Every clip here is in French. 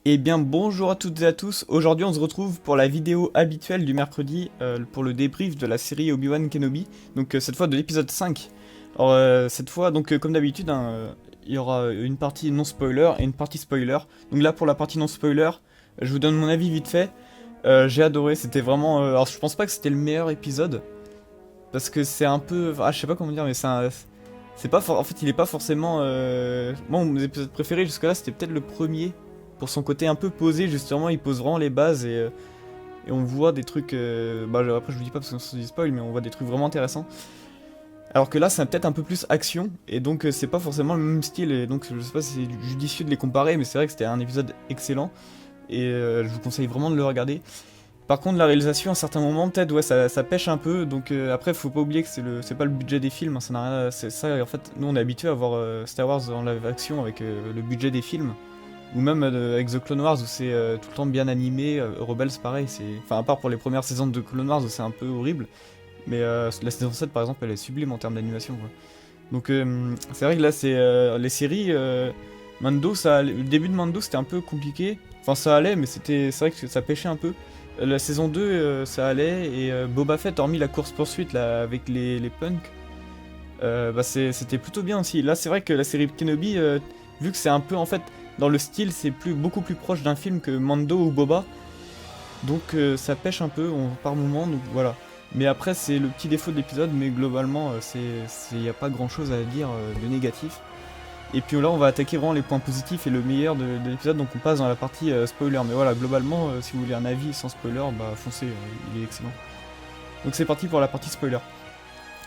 Eh bien bonjour à toutes et à tous, aujourd'hui on se retrouve pour la vidéo habituelle du mercredi pour le débrief de la série Obi-Wan Kenobi, donc cette fois de l'épisode 5. Alors cette fois, donc comme d'habitude, il y aura une partie non spoiler et une partie spoiler. Donc là pour la partie non spoiler, je vous donne mon avis vite fait. J'ai adoré, c'était vraiment... alors je pense pas que c'était le meilleur épisode, parce que c'est un peu... Ah je sais pas comment dire, mais c'est pas en fait il est pas forcément... Moi mon épisode préféré jusque là c'était peut-être le premier, pour son côté un peu posé, justement, il pose vraiment les bases et on voit des trucs. Bah, après, je vous dis pas parce qu'on se dit spoil, mais on voit des trucs vraiment intéressants. Alors que là, c'est peut-être un peu plus action, et donc c'est pas forcément le même style, et donc je sais pas si c'est judicieux de les comparer, mais c'est vrai que c'était un épisode excellent, et je vous conseille vraiment de le regarder. Par contre, la réalisation, à certains moments, peut-être, ouais, ça pêche un peu, donc après, faut pas oublier que c'est pas le budget des films, hein, ça n'a rien. C'est ça, en fait, nous on est habitué à voir Star Wars en live action avec le budget des films. Ou même avec The Clone Wars où c'est tout le temps bien animé, Rebels pareil, c'est... Enfin à part pour les premières saisons de Clone Wars où c'est un peu horrible, mais la saison 7 par exemple elle est sublime en termes d'animation quoi. Donc c'est vrai que là c'est les séries, Mando, le début de Mando c'était un peu compliqué, enfin ça allait mais c'est vrai que ça pêchait un peu. La saison 2 ça allait et Boba Fett hormis la course poursuite là avec les punks, bah c'était plutôt bien aussi. Là c'est vrai que la série Kenobi, vu que c'est un peu en fait dans le style c'est beaucoup plus proche d'un film que Mando ou Boba, donc ça pêche un peu par moment, donc voilà. Mais après c'est le petit défaut de l'épisode, mais globalement y a pas grand chose à dire de négatif. Et puis là on va attaquer vraiment les points positifs et le meilleur de l'épisode, donc on passe dans la partie spoiler. Mais voilà, globalement si vous voulez un avis sans spoiler, bah foncez, il est excellent. Donc c'est parti pour la partie spoiler.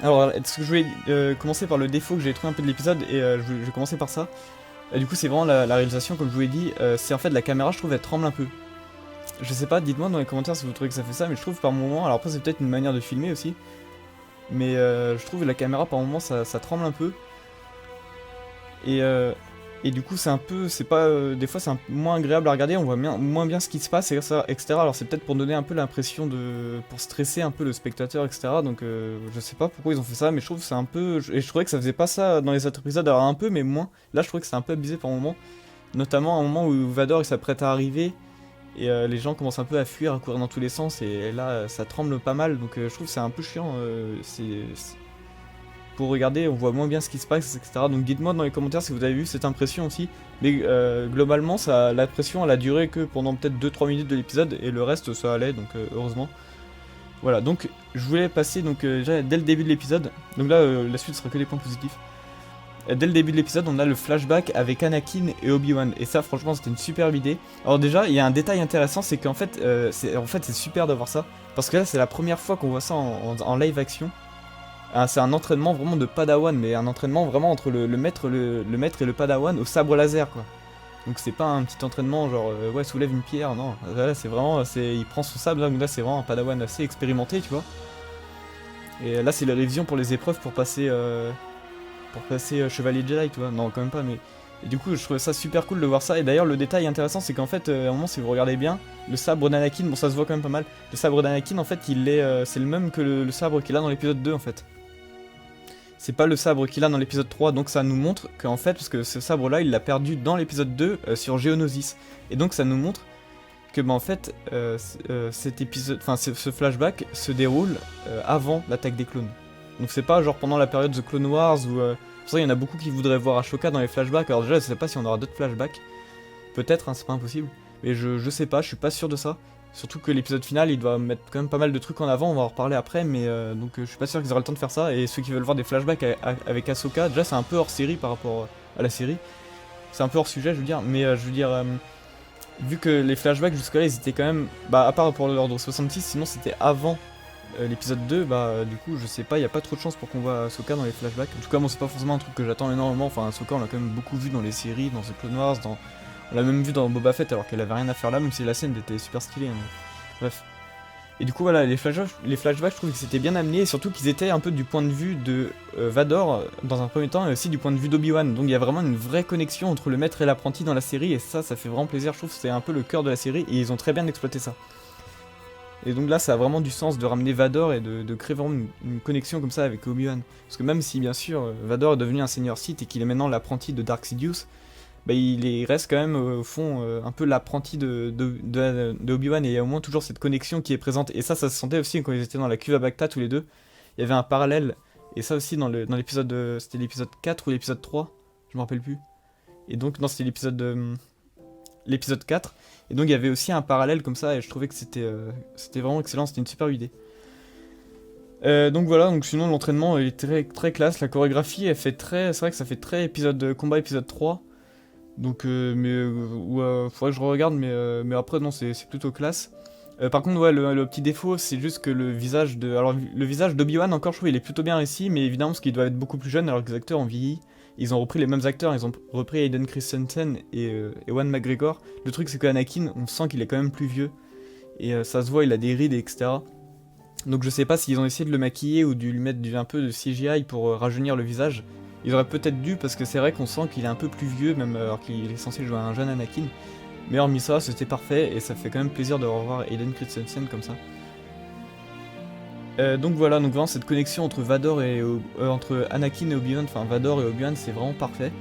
Alors, est-ce que je voulais commencer par le défaut que j'ai trouvé un peu de l'épisode, et je vais commencer par ça. Du coup, c'est vraiment la réalisation, comme je vous l'ai dit, c'est en fait la caméra, je trouve, elle tremble un peu. Je sais pas, dites-moi dans les commentaires si vous trouvez que ça fait ça, mais je trouve par moment, alors après c'est peut-être une manière de filmer aussi, mais je trouve la caméra par moment ça tremble un peu, et, et du coup c'est un peu, c'est pas, des fois c'est moins agréable à regarder, on voit moins bien ce qui se passe, etc. Alors c'est peut-être pour donner un peu l'impression de, pour stresser un peu le spectateur, etc. Donc je sais pas pourquoi ils ont fait ça, mais je trouve que c'est un peu, et je trouvais que ça faisait pas ça dans les autres épisodes, alors un peu mais moins. Là je trouvais que c'est un peu abusé par moment, notamment à un moment où Vador il s'apprête à arriver. Et les gens commencent un peu à fuir, à courir dans tous les sens, et là ça tremble pas mal, donc je trouve que c'est un peu chiant. Pour regarder, on voit moins bien ce qui se passe, etc. Donc dites-moi dans les commentaires si vous avez eu cette impression aussi. Mais globalement, l'impression elle a duré que pendant peut-être 2-3 minutes de l'épisode, et le reste ça allait, donc heureusement. Voilà, donc je voulais passer donc déjà dès le début de l'épisode. Donc là, la suite sera que des points positifs. Dès le début de l'épisode, on a le flashback avec Anakin et Obi-Wan. Et ça, franchement, c'était une superbe idée. Alors déjà, il y a un détail intéressant, c'est qu'en fait, c'est super d'avoir ça. Parce que là, c'est la première fois qu'on voit ça en live action. C'est un entraînement vraiment de Padawan, mais un entraînement vraiment entre le maître, le maître et le Padawan au sabre laser, quoi. Donc c'est pas un petit entraînement genre, ouais, soulève une pierre, non. Là, c'est vraiment, il prend son sabre, là, donc là, c'est vraiment un Padawan assez expérimenté, tu vois. Et là, c'est la révision pour les épreuves pour passer Chevalier Jedi, tu vois. Non, quand même pas, mais... Et du coup, je trouvais ça super cool de voir ça. Et d'ailleurs, le détail intéressant, c'est qu'en fait, à un moment, si vous regardez bien, le sabre d'Anakin, bon, ça se voit quand même pas mal. Le sabre d'Anakin, en fait, c'est le même que le sabre qu'il a dans l'épisode 2, en fait. C'est pas le sabre qu'il a dans l'épisode 3, donc ça nous montre qu'en fait, parce que ce sabre-là, il l'a perdu dans l'épisode 2 sur Geonosis. Et donc, ça nous montre que, bah, en fait, cet épisode, enfin, ce flashback se déroule avant l'attaque des clones. Donc c'est pas genre pendant la période The Clone Wars où... pour ça il y en a beaucoup qui voudraient voir Ashoka dans les flashbacks. Alors déjà je sais pas si on aura d'autres flashbacks. Peut-être, hein, c'est pas impossible. Mais je sais pas, je suis pas sûr de ça. Surtout que l'épisode final il doit mettre quand même pas mal de trucs en avant, on va en reparler après. Mais donc je suis pas sûr qu'ils auraient le temps de faire ça. Et ceux qui veulent voir des flashbacks avec Ahsoka, déjà c'est un peu hors série par rapport à la série. C'est un peu hors sujet je veux dire. Mais je veux dire... vu que les flashbacks jusque-là ils étaient quand même... Bah à part pour l'ordre 66, sinon c'était avant l'épisode 2, bah du coup je sais pas, il y a pas trop de chance pour qu'on voit Ahsoka dans les flashbacks. En tout cas moi c'est pas forcément un truc que j'attends énormément, enfin Ahsoka on l'a quand même beaucoup vu dans les séries, dans The Clone Wars, on l'a même vu dans Boba Fett alors qu'elle avait rien à faire là, même si la scène était super stylée, hein. Bref. Et du coup voilà, les flashbacks je trouve que c'était bien amené, et surtout qu'ils étaient un peu du point de vue de Vador dans un premier temps, et aussi du point de vue d'Obi-Wan. Donc il y a vraiment une vraie connexion entre le maître et l'apprenti dans la série, et ça fait vraiment plaisir, je trouve que c'est un peu le cœur de la série, et ils ont très bien exploité ça. Et donc là, ça a vraiment du sens de ramener Vador et de créer vraiment une connexion comme ça avec Obi-Wan. Parce que même si, bien sûr, Vador est devenu un seigneur Sith et qu'il est maintenant l'apprenti de Dark Sidious, bah, il reste quand même au fond un peu l'apprenti de Obi-Wan, et il y a au moins toujours cette connexion qui est présente. Et ça se sentait aussi quand ils étaient dans la cuve à Bacta tous les deux. Il y avait un parallèle, et ça aussi dans l'épisode, c'était l'épisode 4 ou l'épisode 3, je me rappelle plus. Et donc non, c'était l'épisode 4. Et donc il y avait aussi un parallèle comme ça, et je trouvais que c'était vraiment excellent, c'était une super idée. Donc voilà, donc sinon l'entraînement est très, très classe, la chorégraphie elle fait très, c'est vrai que ça fait très épisode de combat épisode 3. Donc faudrait que je regarde, mais après non, c'est plutôt classe. Par contre ouais, le petit défaut c'est juste que le visage d'Obi-Wan encore je trouve il est plutôt bien réussi, mais évidemment parce qu'il doit être beaucoup plus jeune alors que les acteurs ont vieilli. Ils ont repris les mêmes acteurs, ils ont repris Hayden Christensen et Ewan McGregor. Le truc c'est qu'Anakin, on sent qu'il est quand même plus vieux, et ça se voit, il a des rides, etc. Donc je sais pas s'ils ont essayé de le maquiller ou de lui mettre un peu de CGI pour rajeunir le visage. Ils auraient peut-être dû, parce que c'est vrai qu'on sent qu'il est un peu plus vieux, même alors qu'il est censé jouer un jeune Anakin. Mais hormis ça, c'était parfait, et ça fait quand même plaisir de revoir Hayden Christensen comme ça. Donc voilà, donc vraiment cette connexion entre entre Anakin et Obi-Wan, enfin Vador et Obi-Wan, c'est vraiment parfait.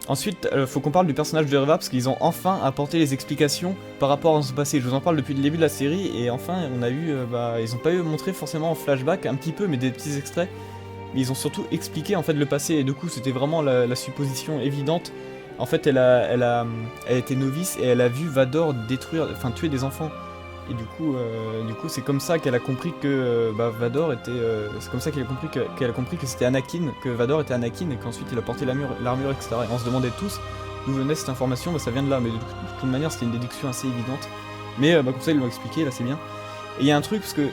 Ensuite, faut qu'on parle du personnage de Reva, parce qu'ils ont enfin apporté les explications par rapport à son passé. Je vous en parle depuis le début de la série, et enfin on a eu, ils ont pas eu montré forcément en flashback, un petit peu, mais des petits extraits. Mais ils ont surtout expliqué en fait le passé, et du coup c'était vraiment la supposition évidente. En fait elle était novice, et elle a vu Vador tuer des enfants. Et du coup c'est comme ça qu'elle a compris que Vador était... c'est comme ça qu'elle a compris que c'était Anakin, que Vador était Anakin, et qu'ensuite il a porté l'armure, etc. Et on se demandait tous d'où venait cette information, ça vient de là, mais de toute manière c'était une déduction assez évidente. Mais comme ça ils l'ont expliqué, là c'est bien. Et il y a un truc, parce que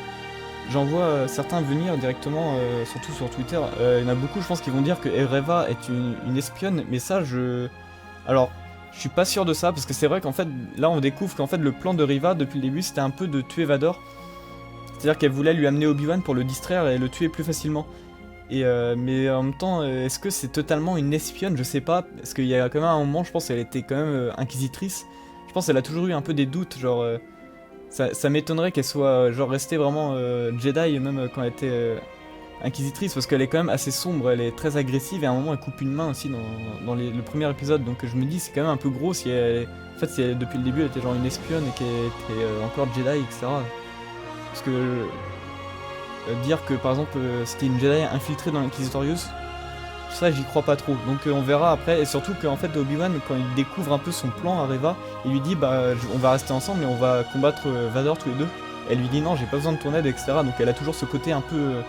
j'en vois certains venir directement, surtout sur Twitter, il y en a beaucoup je pense qui vont dire que Reva est une espionne, mais ça Alors, je suis pas sûr de ça, parce que c'est vrai qu'en fait, là on découvre qu'en fait le plan de Reva depuis le début c'était un peu de tuer Vador. C'est-à-dire qu'elle voulait lui amener Obi-Wan pour le distraire et le tuer plus facilement. Mais en même temps, est-ce que c'est totalement une espionne? Je sais pas, parce qu'il y a quand même un moment, je pense qu'elle était quand même inquisitrice. Je pense qu'elle a toujours eu un peu des doutes, genre... ça m'étonnerait qu'elle soit genre restée vraiment Jedi, même quand elle était inquisitrice, parce qu'elle est quand même assez sombre, elle est très agressive, et à un moment elle coupe une main aussi dans le premier épisode, donc je me dis c'est quand même un peu gros si elle... En fait si depuis le début elle était genre une espionne et qu'elle était encore Jedi, etc. Parce que dire que par exemple c'était une Jedi infiltrée dans l'Inquisitorius, ça j'y crois pas trop, donc on verra après, et surtout qu'en fait Obi-Wan quand il découvre un peu son plan à Reva, il lui dit on va rester ensemble et on va combattre Vador tous les deux. Elle lui dit non, j'ai pas besoin de ton aide, etc. Donc elle a toujours ce côté un peu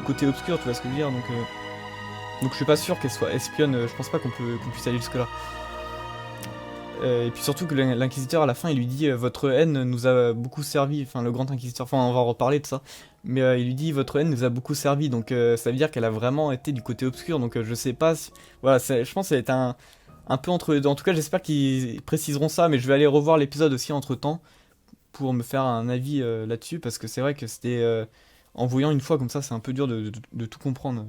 côté obscur, tu vois ce que je veux dire, donc je suis pas sûr qu'elle soit espionne, je pense pas qu'on puisse aller jusque là. Et puis surtout que l'inquisiteur à la fin il lui dit votre haine nous a beaucoup servi, enfin le grand inquisiteur, enfin on va reparler de ça, mais il lui dit votre haine nous a beaucoup servi, donc ça veut dire qu'elle a vraiment été du côté obscur, donc je sais pas si... Voilà, je pense qu'elle est un peu entre deux. En tout cas j'espère qu'ils préciseront ça, mais je vais aller revoir l'épisode aussi entre temps pour me faire un avis là-dessus, parce que c'est vrai que c'était... en voyant une fois comme ça c'est un peu dur de tout comprendre.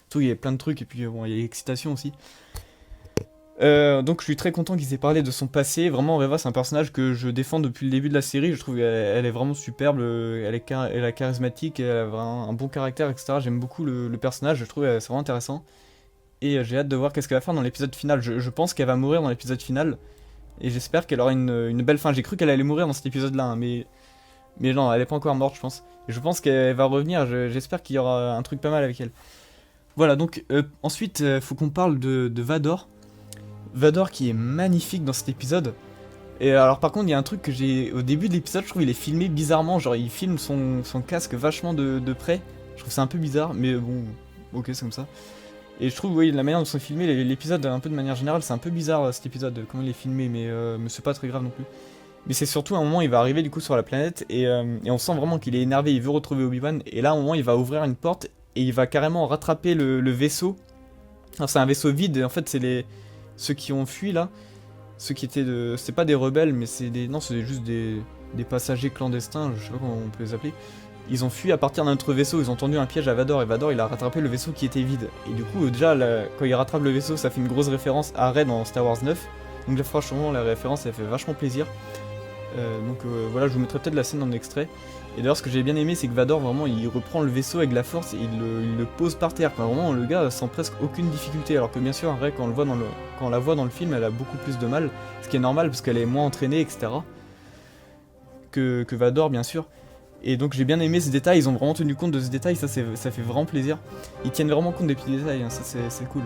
Surtout il y a plein de trucs, et puis bon il y a l'excitation aussi. Donc je suis très content qu'ils aient parlé de son passé. Vraiment Reva c'est un personnage que je défends depuis le début de la série. Je trouve qu'elle est vraiment superbe, elle est charismatique, elle a vraiment un bon caractère, etc. J'aime beaucoup le personnage, je trouve c'est vraiment intéressant. Et j'ai hâte de voir qu'est-ce qu'elle va faire dans l'épisode final. Je pense qu'elle va mourir dans l'épisode final, et j'espère qu'elle aura une belle fin. J'ai cru qu'elle allait mourir dans cet épisode là, hein, mais non, elle est pas encore morte je pense. Et je pense qu'elle va revenir, j'espère qu'il y aura un truc pas mal avec elle. Voilà, donc ensuite faut qu'on parle de Vador. Vador qui est magnifique dans cet épisode. Et alors par contre il y a un truc que j'ai au début de l'épisode, je trouve il est filmé bizarrement, genre il filme son casque vachement de près. Je trouve ça un peu bizarre, mais bon, ok c'est comme ça. Et je trouve oui la manière dont sont filmés l'épisode un peu de manière générale, c'est un peu bizarre cet épisode, comment il est filmé, mais c'est pas très grave non plus. Mais c'est surtout à un moment il va arriver du coup sur la planète, et on sent vraiment qu'il est énervé, il veut retrouver Obi-Wan, et là à un moment il va ouvrir une porte et il va carrément rattraper le vaisseau. Alors c'est un vaisseau vide, et en fait c'est ceux qui ont fui là, ceux qui étaient c'est pas des rebelles, mais c'est juste des passagers clandestins, je sais pas comment on peut les appeler. Ils ont fui à partir d'un autre vaisseau, ils ont tendu un piège à Vador, et Vador il a rattrapé le vaisseau qui était vide. Et du coup déjà quand il rattrape le vaisseau, ça fait une grosse référence à Rey dans Star Wars 9. Donc là franchement la référence elle fait vachement plaisir. Voilà, je vous mettrai peut-être la scène en extrait. Et d'ailleurs, ce que j'ai bien aimé, c'est que Vador, vraiment, il reprend le vaisseau avec la force et il le pose par terre. Quoi. Vraiment, le gars sans presque aucune difficulté. Alors que bien sûr, Rey, quand on la voit dans le film, elle a beaucoup plus de mal. Ce qui est normal, parce qu'elle est moins entraînée, etc. Que Vador, bien sûr. Et donc j'ai bien aimé ce détail, ils ont vraiment tenu compte de ce détail, ça fait vraiment plaisir. Ils tiennent vraiment compte des petits détails, hein, ça c'est cool.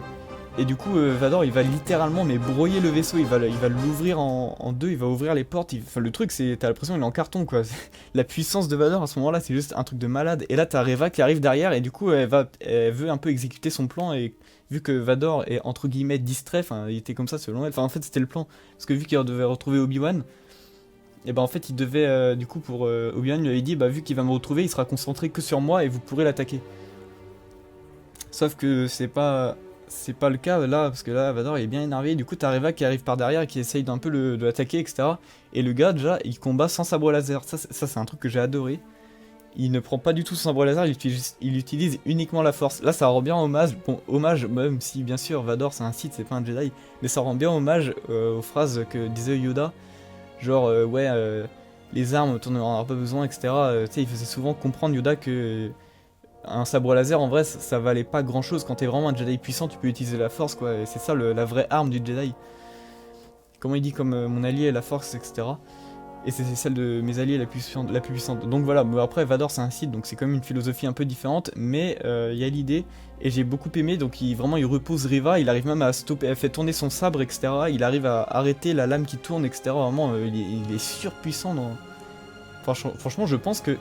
Et du coup, Vador, il va littéralement broyer le vaisseau, il va l'ouvrir en deux, il va ouvrir les portes. Enfin, le truc, c'est, t'as l'impression qu'il est en carton, quoi. La puissance de Vador à ce moment-là, c'est juste un truc de malade. Et là, t'as Reva qui arrive derrière, et du coup, elle veut un peu exécuter son plan. Et vu que Vador est entre guillemets distrait, enfin, il était comme ça selon elle. Enfin, en fait, c'était le plan, parce que vu qu'il devait retrouver Obi-Wan, et bah en fait, il devait, du coup, pour Obi-Wan lui avait dit, bah vu qu'il va me retrouver, il sera concentré que sur moi et vous pourrez l'attaquer. Sauf que c'est pas le cas là, parce que là, Vador il est bien énervé. Du coup, t'as Reva qui arrive par derrière et qui essaye d'un peu de l'attaquer, etc. Et le gars, déjà, il combat sans sabre laser. Ça, c'est un truc que j'ai adoré. Il ne prend pas du tout son sabre laser, il utilise uniquement la force. Là, ça rend bien hommage. Bon, hommage, même si bien sûr, Vador c'est un Sith, c'est pas un Jedi. Mais ça rend bien hommage aux phrases que disait Yoda. Genre, les armes, t'en auras pas besoin, etc. Tu sais, il faisait souvent comprendre Yoda que un sabre laser, en vrai, ça valait pas grand chose. Quand t'es vraiment un Jedi puissant, tu peux utiliser la force, quoi. Et c'est ça la vraie arme du Jedi. Comment il dit, comme mon allié est la force, etc. Et c'est celle de mes alliés la plus puissante. Donc voilà, mais après Vador c'est un Sith, donc c'est quand même une philosophie un peu différente, mais il y a l'idée, et j'ai beaucoup aimé, donc il repose Reva, il arrive même à stopper, elle fait tourner son sabre, etc. Il arrive à arrêter la lame qui tourne, etc. Vraiment, il est surpuissant dans... Franchement, je pense que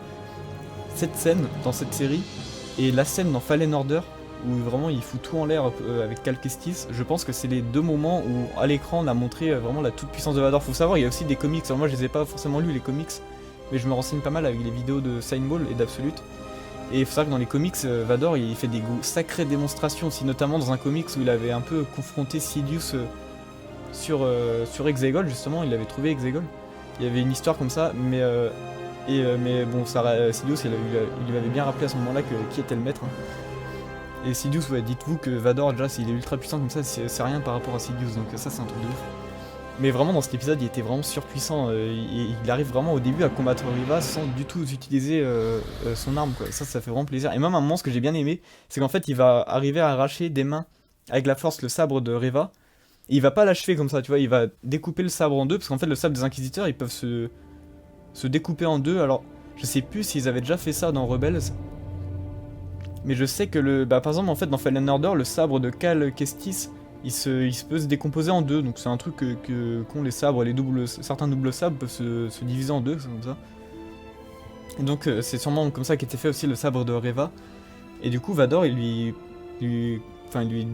cette scène dans cette série, et la scène dans Fallen Order, où vraiment il fout tout en l'air avec Cal Kestis, je pense que c'est les deux moments où à l'écran on a montré vraiment la toute puissance de Vador. Faut savoir, il y a aussi des comics, alors moi je les ai pas forcément lus les comics, mais je me renseigne pas mal avec les vidéos de Signball et d'Absolute. Et il faut savoir que dans les comics, Vador il fait des sacrées démonstrations aussi, notamment dans un comics où il avait un peu confronté Sidious sur Exegol, justement, il avait trouvé Exegol. Il y avait une histoire comme ça, mais bon, Sidious il lui avait bien rappelé à ce moment-là qui était le maître. Hein. Et Sidious, ouais, dites-vous que Vador, déjà, s'il est ultra puissant comme ça, c'est rien par rapport à Sidious, donc ça, c'est un truc de ouf. Mais vraiment, dans cet épisode, il était vraiment surpuissant. Il arrive vraiment au début à combattre Reva sans du tout utiliser son arme, quoi. Et ça fait vraiment plaisir. Et même un moment, ce que j'ai bien aimé, c'est qu'en fait, il va arriver à arracher des mains avec la force le sabre de Reva. Et il va pas l'achever comme ça, tu vois, il va découper le sabre en deux, parce qu'en fait, le sabre des Inquisiteurs, ils peuvent se découper en deux. Alors, je sais plus s'ils avaient déjà fait ça dans Rebels. Mais je sais que par exemple, en fait, dans Fallen Order, le sabre de Cal Kestis, il peut se décomposer en deux. Donc c'est un truc qu'ont les sabres, certains doubles sabres peuvent se diviser en deux, c'est comme ça. Et donc c'est sûrement comme ça qu'était fait aussi le sabre de Reva. Et du coup, Vador, il lui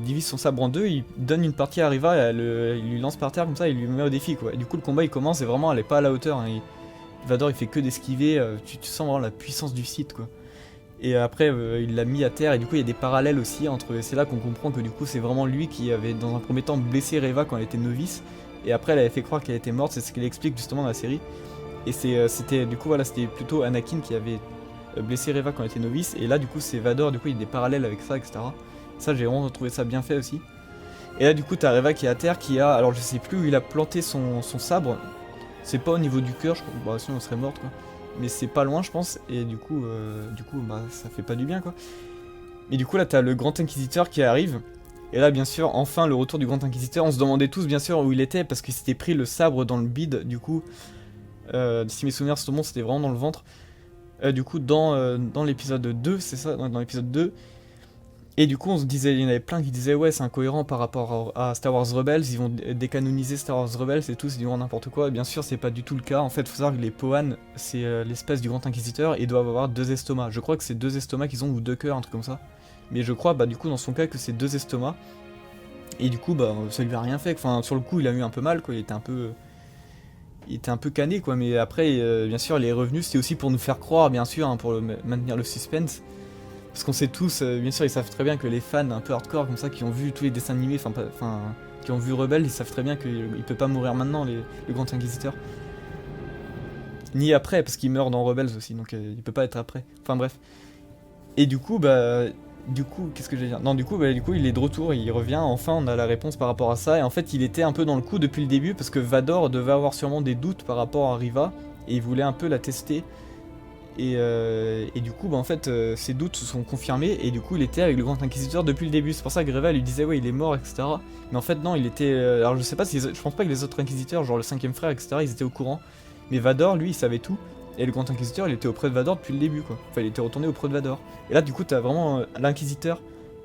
divise son sabre en deux, il donne une partie à Reva, il lui lance par terre comme ça, il lui met au défi, quoi. Et du coup, le combat il commence et vraiment, elle est pas à la hauteur. Hein. Vador, il fait que d'esquiver, tu sens vraiment la puissance du Sith, quoi. Et après, il l'a mis à terre, et du coup, il y a des parallèles aussi entre. C'est là qu'on comprend que du coup, c'est vraiment lui qui avait, dans un premier temps, blessé Reva quand elle était novice, et après, elle avait fait croire qu'elle était morte, c'est ce qu'elle explique justement dans la série. Et c'était du coup, voilà, c'était plutôt Anakin qui avait blessé Reva quand elle était novice, et là, du coup, c'est Vador, du coup, il y a des parallèles avec ça, etc. Ça, j'ai vraiment trouvé ça bien fait aussi. Et là, du coup, t'as Reva qui est à terre, alors je sais plus où il a planté son sabre, c'est pas au niveau du cœur, je crois, bah, sinon elle serait morte, quoi. Mais c'est pas loin, je pense, et du coup, bah, ça fait pas du bien, quoi. Mais du coup, là, t'as le Grand Inquisiteur qui arrive, et là, bien sûr, enfin, le retour du Grand Inquisiteur. On se demandait tous, bien sûr, où il était, parce qu'il s'était pris le sabre dans le bide, du coup. Si mes souvenirs sont bons, c'était vraiment dans le ventre. Du coup, dans l'épisode 2, c'est ça, dans l'épisode 2. Et du coup, on se disait, il y en avait plein qui disaient, ouais, c'est incohérent par rapport à Star Wars Rebels, ils vont décanoniser Star Wars Rebels et tout, c'est du grand n'importe quoi. Bien sûr, c'est pas du tout le cas. En fait, faut savoir que les Pohan, c'est l'espèce du Grand Inquisiteur, et ils doivent avoir 2 estomacs. Je crois que c'est 2 estomacs qu'ils ont, ou 2 cœurs, un truc comme ça. Mais je crois, bah, du coup, dans son cas, que c'est 2 estomacs. Et du coup, bah, ça lui a rien fait. Enfin, sur le coup, il a eu un peu mal, quoi. Il était un peu cané, quoi. Mais après, bien sûr, les revenus, c'était aussi pour nous faire croire, bien sûr, hein, pour maintenir le suspense. Parce qu'on sait tous, bien sûr, ils savent très bien que les fans un peu hardcore comme ça, qui ont vu tous les dessins animés, qui ont vu Rebelle, ils savent très bien qu'il peut pas mourir maintenant, le Grand Inquisiteur. Ni après, parce qu'il meurt dans Rebels aussi, donc il peut pas être après. Enfin bref. Et du coup, bah, du coup, qu'est-ce que j'allais dire? Non, du coup, il est de retour, il revient, enfin, on a la réponse par rapport à ça. Et en fait, il était un peu dans le coup depuis le début, parce que Vador devait avoir sûrement des doutes par rapport à Riva, et il voulait un peu la tester. Et du coup, bah, en fait, ses doutes se sont confirmés, et du coup, il était avec le Grand Inquisiteur depuis le début. C'est pour ça que Reva lui disait, ouais, il est mort, etc. Mais en fait, non, il était. Alors, je sais pas si. Je pense pas que les autres Inquisiteurs, genre le cinquième frère, etc., ils étaient au courant. Mais Vador, lui, il savait tout. Et le Grand Inquisiteur, il était auprès de Vador depuis le début, quoi. Enfin, il était retourné auprès de Vador. Et là, du coup, t'as vraiment l'Inquisiteur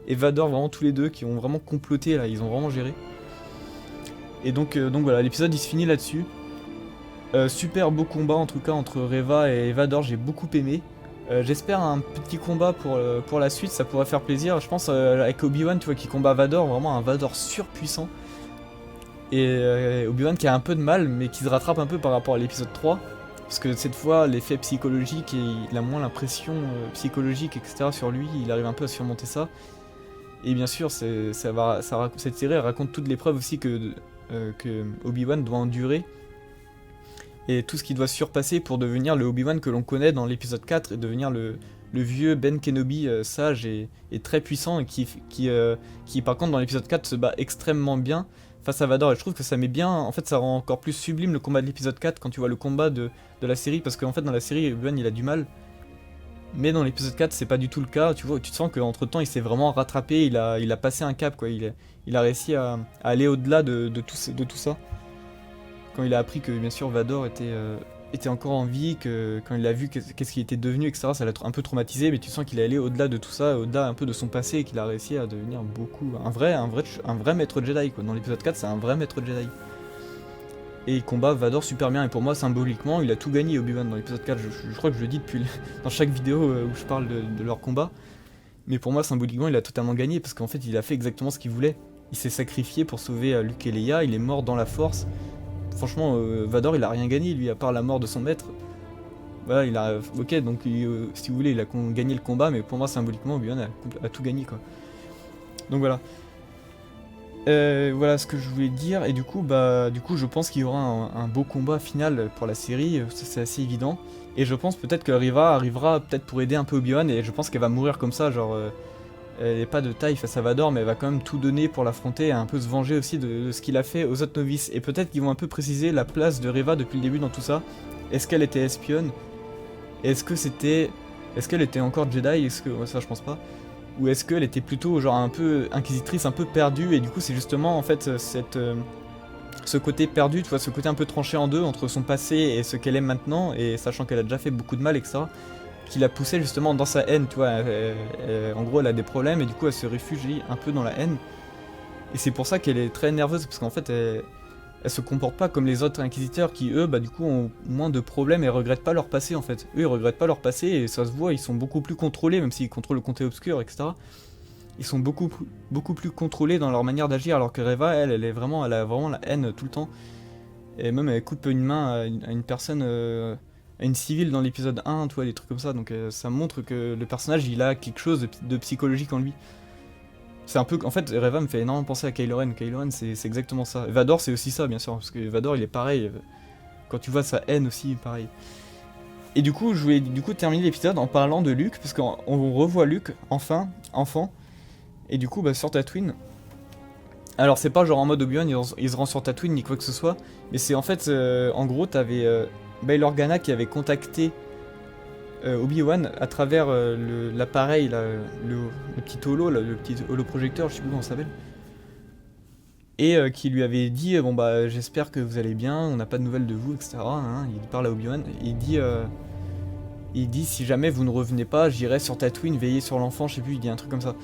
et Vador, vraiment tous les deux, qui ont vraiment comploté, là, ils ont vraiment géré. Et donc voilà, l'épisode il se finit là-dessus. Super beau combat en tout cas entre Reva et Vador, j'ai beaucoup aimé. J'espère un petit combat pour la suite, ça pourrait faire plaisir. Je pense avec Obi-Wan, tu vois, qui combat Vador, vraiment un Vador surpuissant. Et Obi-Wan qui a un peu de mal, mais qui se rattrape un peu par rapport à l'épisode 3. Parce que cette fois, l'effet psychologique, et il a moins l'impression psychologique, etc. sur lui, il arrive un peu à surmonter ça. Et bien sûr, cette série elle raconte toute l'épreuve aussi que Obi-Wan doit endurer. Et tout ce qu'il doit surpasser pour devenir le Obi-Wan que l'on connaît dans l'épisode 4 et devenir le vieux Ben Kenobi sage et très puissant et qui par contre dans l'épisode 4 se bat extrêmement bien face à Vador. Et je trouve que ça met bien, en fait ça rend encore plus sublime le combat de l'épisode 4 quand tu vois le combat de la série, parce qu'en fait dans la série Obi-Wan il a du mal. Mais dans l'épisode 4 c'est pas du tout le cas, tu vois, tu te sens qu'entre temps il s'est vraiment rattrapé, il a passé un cap quoi, il a réussi à aller au-delà de tout ça. Quand il a appris que bien sûr Vador était encore en vie, que quand il a vu qu'est-ce qu'il était devenu, etc., ça l'a un peu traumatisé, mais tu sens qu'il est allé au-delà de tout ça, au-delà un peu de son passé, et qu'il a réussi à devenir un vrai maître Jedi quoi. Dans l'épisode 4 c'est un vrai maître Jedi. Et il combat Vador super bien, et pour moi symboliquement il a tout gagné Obi-Wan dans l'épisode 4, je crois que je le dis depuis dans chaque vidéo où je parle de leur combat. Mais pour moi symboliquement il a totalement gagné, parce qu'en fait il a fait exactement ce qu'il voulait. Il s'est sacrifié pour sauver Luke et Leia, il est mort dans la Force. Franchement, Vador il a rien gagné lui à part la mort de son maître. Voilà, il a. Ok, donc si vous voulez, il a gagné le combat, mais pour moi symboliquement, Obi-Wan a tout gagné quoi. Donc voilà. Voilà ce que je voulais dire, et du coup, je pense qu'il y aura un beau combat final pour la série, c'est assez évident. Et je pense peut-être que Riva arrivera peut-être pour aider un peu Obi-Wan, et je pense qu'elle va mourir comme ça, genre. Elle n'est pas de taille face à Vador, mais elle va quand même tout donner pour l'affronter et un peu se venger aussi de ce qu'il a fait aux autres novices. Et peut-être qu'ils vont un peu préciser la place de Reva depuis le début dans tout ça. Est-ce qu'elle était espionne? Est-ce qu'elle était encore Jedi? Ça je pense pas. Ou est-ce qu'elle était plutôt genre un peu inquisitrice, un peu perdue, et du coup c'est justement en fait ce côté perdu, tu vois, ce côté un peu tranché en deux entre son passé et ce qu'elle est maintenant, et sachant qu'elle a déjà fait beaucoup de mal, etc., qui la poussait justement dans sa haine, tu vois. En gros, elle a des problèmes et du coup, elle se réfugie un peu dans la haine. Et c'est pour ça qu'elle est très nerveuse, parce qu'en fait, elle se comporte pas comme les autres inquisiteurs qui, eux, du coup, ont moins de problèmes et regrettent pas leur passé, en fait. Eux, ils regrettent pas leur passé, et ça se voit, ils sont beaucoup plus contrôlés, même s'ils contrôlent le côté obscur, etc. Ils sont beaucoup plus contrôlés dans leur manière d'agir, alors que Reva, elle a vraiment la haine tout le temps. Et même, elle coupe une main à une personne... à une civile dans l'épisode 1, tu vois, des trucs comme ça. Donc ça montre que le personnage, il a quelque chose de psychologique en lui. C'est un peu... En fait, Reva me fait énormément penser à Kylo Ren. Kylo Ren, c'est exactement ça. Vador, c'est aussi ça, bien sûr, parce que Vador, il est pareil. Quand tu vois sa haine aussi, pareil. Et du coup, je voulais terminer l'épisode en parlant de Luke, parce qu'on revoit Luke, enfin, enfant. Et du coup, sur Tatooine... Alors, c'est pas genre en mode Obi-Wan, il se rend sur Tatooine, ni quoi que ce soit. Mais c'est en fait, en gros, t'avais... Bail Organa qui avait contacté Obi-Wan à travers l'appareil, le petit holo, le petit holoprojecteur, je sais plus comment ça s'appelle. Et qui lui avait dit bon j'espère que vous allez bien, on n'a pas de nouvelles de vous, etc. Hein. Il parle à Obi-Wan et il dit si jamais vous ne revenez pas, j'irai sur Tatooine veiller sur l'enfant, je sais plus, il dit un truc comme ça.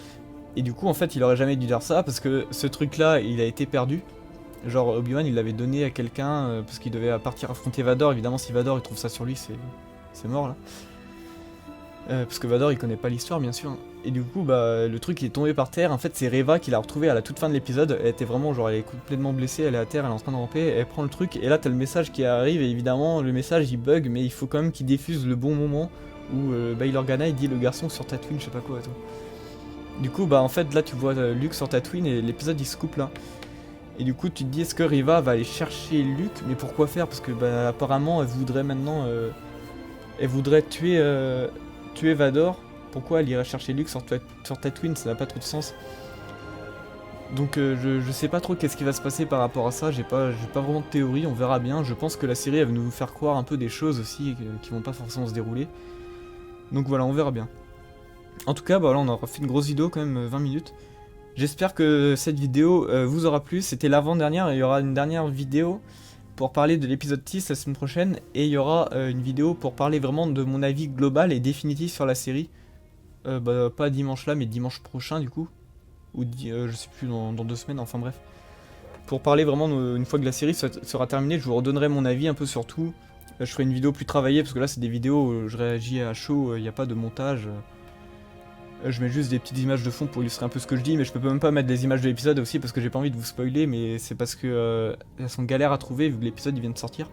Et du coup en fait il aurait jamais dû dire ça, parce que ce truc là il a été perdu. Genre Obi-Wan il l'avait donné à quelqu'un parce qu'il devait partir affronter Vador. Évidemment si Vador il trouve ça sur lui c'est mort là. Parce que Vador il connaît pas l'histoire bien sûr. Et du coup le truc il est tombé par terre. En fait c'est Reva qui l'a retrouvé à la toute fin de l'épisode. Elle était vraiment genre elle est complètement blessée, elle est à terre, elle est en train de ramper, elle prend le truc et là t'as le message qui arrive et évidemment le message il bug, mais il faut quand même qu'il diffuse le bon moment où Bail Organa il dit le garçon sur Tatooine je sais pas quoi et tout. Du coup en fait là tu vois Luke sur Tatooine et l'épisode il se coupe là. Et du coup tu te dis est-ce que Reva va aller chercher Luke, mais pourquoi faire? Parce que apparemment elle voudrait maintenant elle voudrait tuer Vador pourquoi elle irait chercher Luke sur Tatooine, ça n'a pas trop de sens. Donc je sais pas trop qu'est-ce qui va se passer par rapport à ça, j'ai pas vraiment de théorie, on verra bien. Je pense que la série elle va nous faire croire un peu des choses aussi qui vont pas forcément se dérouler. Donc voilà, on verra bien. En tout cas, bah là on aura fait une grosse vidéo quand même, 20 minutes. J'espère que cette vidéo vous aura plu, c'était l'avant-dernière et il y aura une dernière vidéo pour parler de l'épisode 6 la semaine prochaine. Et il y aura une vidéo pour parler vraiment de mon avis global et définitif sur la série. Bah pas dimanche là mais dimanche prochain du coup. Ou je sais plus, dans 2 semaines, enfin bref. Pour parler vraiment, une fois que la série sera terminée, je vous redonnerai mon avis un peu sur tout. Je ferai une vidéo plus travaillée, parce que là c'est des vidéos où je réagis à chaud, il n'y a pas de montage. Je mets juste des petites images de fond pour illustrer un peu ce que je dis, mais je peux même pas mettre des images de l'épisode aussi, parce que j'ai pas envie de vous spoiler, mais c'est parce que elles sont galères à trouver, vu que l'épisode il vient de sortir.